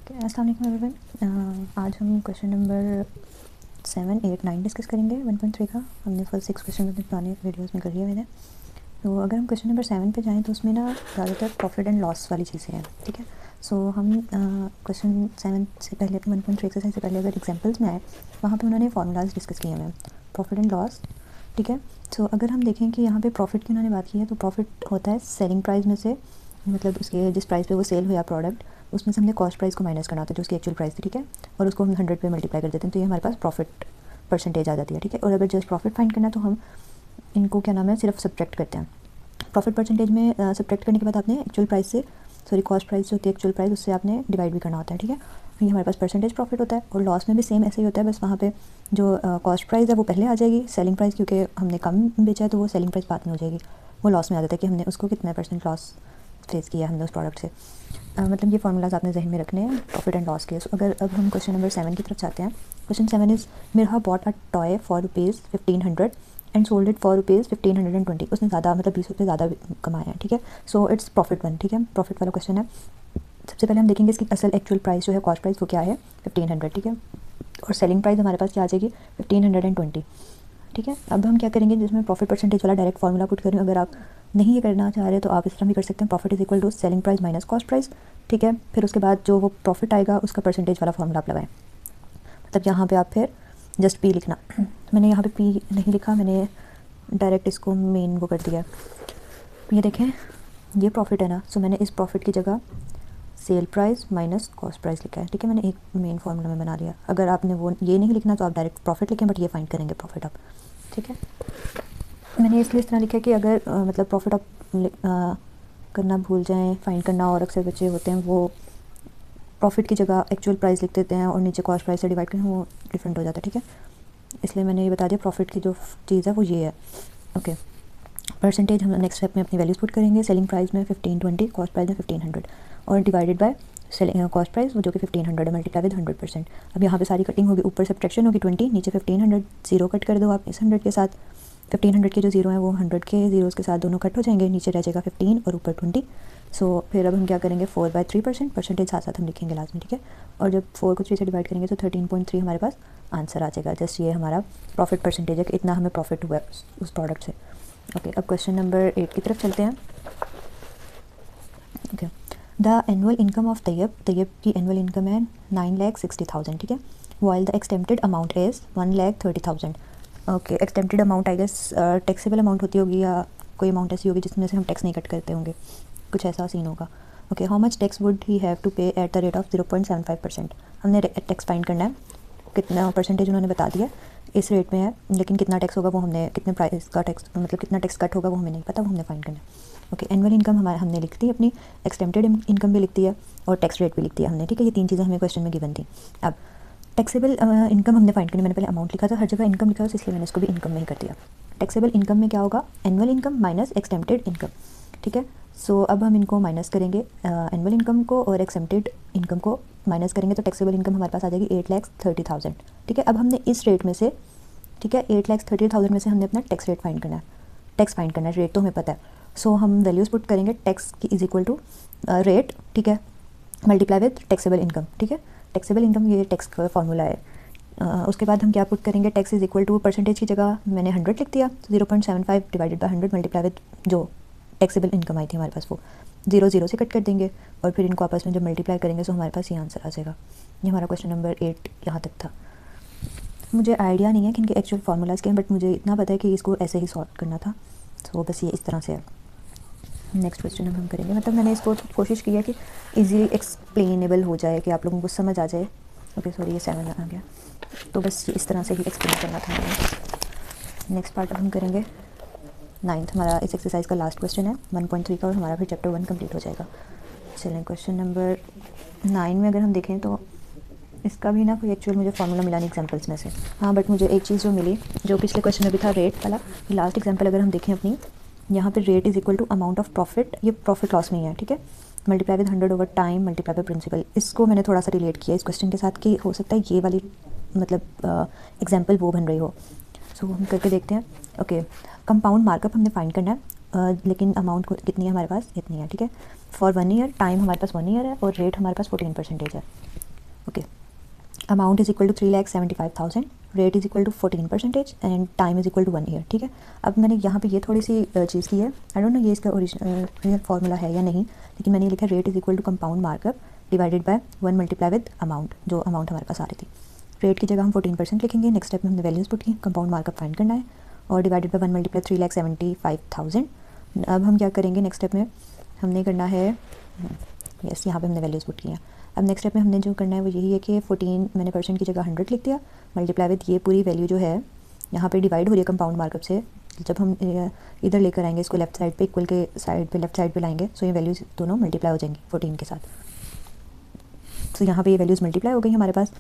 अस्सलाम वालेकुम एवरीवन। आज हम क्वेश्चन नंबर 7, 8, 9 डिस्कस करेंगे 1.3 का। हमने फर्स्ट 6 क्वेश्चन अपने पुराने वीडियोस में कर लिया मैंने। तो अगर हम क्वेश्चन नंबर 7 पे जाएं तो उसमें ना ज़्यादातर प्रॉफिट एंड लॉस वाली चीज़ें हैं, ठीक है। सो हम क्वेश्चन 7 से पहले अपने 1.3 एक्सरसाइज से पहले अगर एग्जाम्पल्स में आए वहाँ पर उन्होंने फार्मूलाज डिस्कस किए हैं प्रॉफिट एंड लॉस, ठीक है। सो अगर हम देखें कि यहाँ पर प्रॉफिट की उन्होंने बात की है तो प्रॉफिट होता है सेलिंग प्राइस में से, मतलब उसके जिस प्राइस पे वो सेल हुआ प्रोडक्ट उसमें से हमने कॉस्ट प्राइस को माइनस करना होता है जो उसकी एक्चुअल प्राइस थी, ठीक है। और उसको हम 100 पे मल्टीप्लाई कर देते हैं तो ये हमारे पास प्रॉफिट परसेंटेज आ जाती है, ठीक है। और अगर जस्ट प्रॉफिट फाइंड करना है तो हम इनको क्या नाम है सिर्फ सब्ट्रैक्ट करते हैं। प्रॉफिट परसेंटेज में सब्ट्रैक्ट करने के बाद आपने एक्चुअल प्राइस से कॉस्ट प्राइस जो होती है एक्चुअल प्राइस उससे आपने डिवाइड भी करना होता है, ठीक है। ये हमारे पास परसेंटेज प्रॉफिट होता है। और लॉस में भी सेम ऐसे ही होता है, बस वहाँ पे जो कॉस्ट प्राइस है वो पहले आ जाएगी, सेलिंग प्राइस क्योंकि हमने कम बेचा है तो वो सेलिंग प्राइस बाद में हो जाएगी। वो लॉस में आ जाता है कि हमने उसको कितना परसेंट लॉस फेस किया हमने उस प्रोडक्ट से। मतलब ये फार्मूलाज आपने जहन में रखने हैं प्रॉफिट एंड लॉस के। अगर अब हम क्वेश्चन नंबर 7 की तरफ जाते हैं। Question 7 is Mirha bought a toy for ₹1500 and sold it for ₹1520। उसने ज़्यादा मतलब 20 रुपये ज़्यादा कमाया है, ठीक है। सो इट्स प्रॉफिट 1, ठीक है। प्रॉफिट वाला क्वेश्चन है। सबसे पहले हम देखेंगे इसकी असल एक्चुअल प्राइस जो है कॉस्ट प्राइस वो क्या है 1500, ठीक है। और सेलिंग प्राइस हमारे पास क्या आ जाएगी 1520, ठीक है। अब हम क्या करेंगे जिसमें प्रॉफिट परसेंटेज वाला डायरेक्ट फार्मूला पुट करें। अगर आप नहीं ये करना चाह रहे तो आप इस तरह भी कर सकते हैं, profit is equal to selling price minus cost price, ठीक है। फिर उसके बाद जो वो प्रॉफिट आएगा उसका परसेंटेज वाला फार्मूला आप लगाएं। मतलब यहाँ पे आप फिर जस्ट पी लिखना। मैंने यहाँ पे पी नहीं लिखा, मैंने डायरेक्ट इसको मेन वो कर दिया। ये देखें ये प्रॉफिट है ना, सो मैंने इस प्रॉफिट की जगह sale price minus cost price लिखा है, ठीक है। मैंने एक मेन फार्मूला में बना लिया। अगर आपने वो ये नहीं लिखना तो आप डायरेक्ट प्रॉफिट लिखें, बट ये फाइंड करेंगे प्रॉफिट आप, ठीक है। मैंने इसलिए इस तरह लिखा है कि अगर मतलब प्रॉफिट आप करना भूल जाएं फाइंड करना, और अक्सर बच्चे होते हैं वो प्रॉफिट की जगह एक्चुअल प्राइस लिख देते हैं और नीचे कॉस्ट प्राइस से डिवाइड करें, वो डिफरेंट हो जाता है, ठीक है। इसलिए मैंने ये बता दिया प्रॉफिट की जो चीज़ है वो ये है, ओके। परसेंटेज हम नेक्स्ट स्टेप में अपनी वैल्यूज़ पुट करेंगे। सेलिंग प्राइस में 1520, कॉस्ट प्राइस में 1500 और divided by selling cost price वो जो कि 1500 है मल्टीप्लाई विद 100%। अब यहाँ पे सारी कटिंग होगी, ऊपर सब्ट्रैक्शन होगी 20, नीचे 1500, जीरो कट कर दो आप इस 100 के साथ। 1500 के जो जीरो हैं वो 100 के जीरोज़ के साथ दोनों कट हो जाएंगे, नीचे रह जाएगा 15 और ऊपर 20। सो फिर अब हम क्या करेंगे 4/3%, परसेंटेज साथ साथ हम लिखेंगे लास्ट में, ठीक है। और जब 4 को 3 से डिवाइड करेंगे तो 13.3 हमारे पास आंसर आ जाएगा। जस्ट ये हमारा प्रॉफिट परसेंटेज है कि इतना हमें प्रॉफिट हुआ है उस प्रोडक्ट से, ओके। अब क्वेश्चन नंबर 8 की तरफ चलते हैं, okay. The annual income of Tayyab की एनुअल इनकम है 9,60,000, ठीक है। While the exempted amount is 1,30,000, okay. Exempted amount I guess taxable amount होती होगी या कोई अमाउंट ऐसी होगी जिसमें से हम टैक्स नहीं कट करते होंगे, कुछ ऐसा सीन होगा, okay. How much tax would he have to pay at the rate of 0.75%। हमने टैक्स फाइंड करना है, कितना परसेंटेज उन्होंने बता दिया इस रेट में है, लेकिन कितना टैक्स होगा वो हमने, कितने प्राइस का टैक्स मतलब कितना टैक्स कट होगा वो हमें नहीं पता, वो हमने फाइंड करना है, ओके। एनुअल इनकम हमारे हमने लिख दी अपनी, एक्सटेम्प्टेड इनकम भी लिख दी है और टैक्स रेट भी लिख दिया हमने, ठीक है। ये 3 चीज़ें हमें क्वेश्चन में गिवन थी। अब टैक्सेबल इनकम हमने फाइंड करनी, मैंने पहले अमाउंट लिखा था, हर जगह इनकम लिखा था इसलिए मैंने इसको भी इनकम में ही कर दिया। टैक्सेबल इनकम में क्या होगा एनुअल इनकम माइनस एक्सटेम्प्टेड इनकम, ठीक है। सो अब हम इनको माइनस करेंगे, एनुअल इनकम को और एक्सटेम्प्टेड इनकम को माइनस करेंगे तो टैक्सेबल इनकम हमारे पास आ जाएगी 8,30,000, ठीक है। अब हमने इस रेट में से, ठीक है, 8,30,000 में से हमने अपना टैक्स रेट फाइंड करना है, टैक्स फाइंड करना है, रेट तो हमें पता है। सो हम वैल्यूज़ पुट करेंगे, टैक्स की इज इक्वल टू रेट, ठीक है, मल्टीप्लाई विद टैक्सेबल इनकम, ठीक है। टैक्सेबल इनकम ये टैक्स का फार्मूला है। उसके बाद हम क्या पुट करेंगे, tax is equal to percentage की जगह मैंने 100 लिख दिया, 0.75 डिवाइडेड बाय 100 मल्टीप्लाई विद जो टैक्सेबल इनकम आई थी हमारे पास वो 0 से कट कर देंगे और फिर इनको आपस में जब मल्टीप्लाई करेंगे तो हमारे पास ये आंसर आ जाएगा। ये हमारा क्वेश्चन नंबर 8 यहाँ तक था। मुझे आइडिया नहीं है कि इनके एक्चुअल फार्मूलाज के हैं, बट मुझे इतना पता है कि इसको ऐसे ही सॉल्व करना था, तो बस ये इस तरह से है। नेक्स्ट क्वेश्चन हम करेंगे, मतलब मैंने इसको कोशिश की है कि इजीली एक्सप्लेनेबल हो जाए, कि आप लोगों को समझ आ जाए, ओके। सॉरी ये 7 आ गया, तो बस इस तरह से ही एक्सप्लेन करना था हमें। नेक्स्ट पार्ट अब हम करेंगे 9th, हमारा इस एक्सरसाइज का लास्ट क्वेश्चन है 1.3 का, और हमारा फिर चैप्टर 1 कंप्लीट हो जाएगा। चलें क्वेश्चन नंबर 9 में अगर हम देखें तो इसका भी ना कोई एक्चुअल मुझे फार्मूला मिला नहीं एग्जांपल्स में से, हाँ, बट मुझे एक चीज़ जो मिली जो पिछले क्वेश्चन में भी था रेट वाला। लास्ट एग्जांपल अगर हम देखें अपनी, यहाँ पे rate is equal to amount of profit, ये प्रॉफिट लॉस नहीं है, ठीक है, multiply with 100 over time multiply with principal. इसको मैंने थोड़ा सा रिलेट किया इस क्वेश्चन के साथ कि हो सकता है ये वाली मतलब एग्जाम्पल वो बन रही हो। सो हम करके देखते हैं, ओके। कंपाउंड मार्कअप हमने फाइंड करना है, लेकिन अमाउंट कितनी है हमारे पास, इतनी है, ठीक है। फॉर 1 ईयर, टाइम हमारे पास 1 ईयर है और रेट हमारे पास 14% है। Okay, amount is equal to 3,75,000, rate is equal to 14% and time is equal to 1 year, ठीक है। अब मैंने यहाँ पे ये थोड़ी सी चीज़ की है, आई डोंट नो ये इसका ओरिजिनल फार्मूला है या नहीं, लेकिन मैंने लिखा rate is equal to compound markup divided by 1 multiply with amount, जो अमाउंट हमारे पास आ रही थी। रेट की जगह हम 14% लिखेंगे। नेक्स्ट स्टेप में हमने वैल्यूज़ पुट की, कंपाउंड मार्कअप फाइंड करना है और डिवाइडेड बाय 1 मल्टीप्लाई 3,75,000। अब हम क्या करेंगे नेक्स्ट स्टेप में, हमने करना है यस, यहाँ पे हमने वैल्यूज़ पुट की हैं। अब नेक्स्ट स्टेप में हमने जो करना है वो यही है कि 14 मैंने परसेंट की जगह 100 लिख दिया, मल्टीप्लाई विद ये पूरी वैल्यू जो है यहाँ पे डिवाइड हो रही है कंपाउंड मार्कअप से। जब हम इधर लेकर आएंगे इसको लेफ्ट साइड पे, इक्वल के साइड पे, लेफ्ट साइड पे लाएंगे, सो ये वैल्यूज़ दोनों मल्टीप्लाई हो जाएंगी 14 के साथ। तो यहाँ पे ये वैल्यूज़ मल्टीप्लाई हो गई हमारे पास।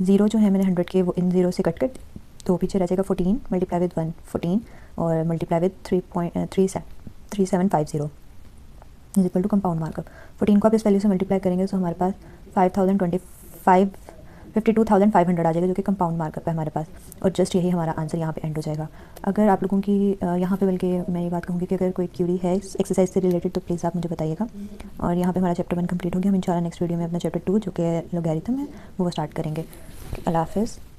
ज़ीरो जो है मैंने 100 के वो इन ज़ीरो से कट कर, तो पीछे रह जाएगा 14 मल्टीप्लाई विद 1 14 और multiply with 3.3750 is equal to compound markup. 14 को आप इस वैल्यू से मल्टीप्लाई करेंगे तो हमारे पास 52,500 आ जाएगा, जो कि कंपाउंड मार्कअप है हमारे पास। और जस्ट यही हमारा आंसर यहाँ पे एंड हो जाएगा। अगर आप लोगों की यहाँ पे, बल्कि मैं ये बात कहूँगी कि अगर कोई क्यूरी है इस एक्सरसाइज से रिलेटेड तो प्लीज़ आप मुझे बताइएगा। और यहाँ पे हमारा चैप्टर 1 कंप्लीट हो गया। हम इंशाल्लाह नेक्स्ट वीडियो में अपना चैप्टर 2 जो कि लॉगरिथम है वो स्टार्ट करेंगे। अल्लाह हाफ़िज़।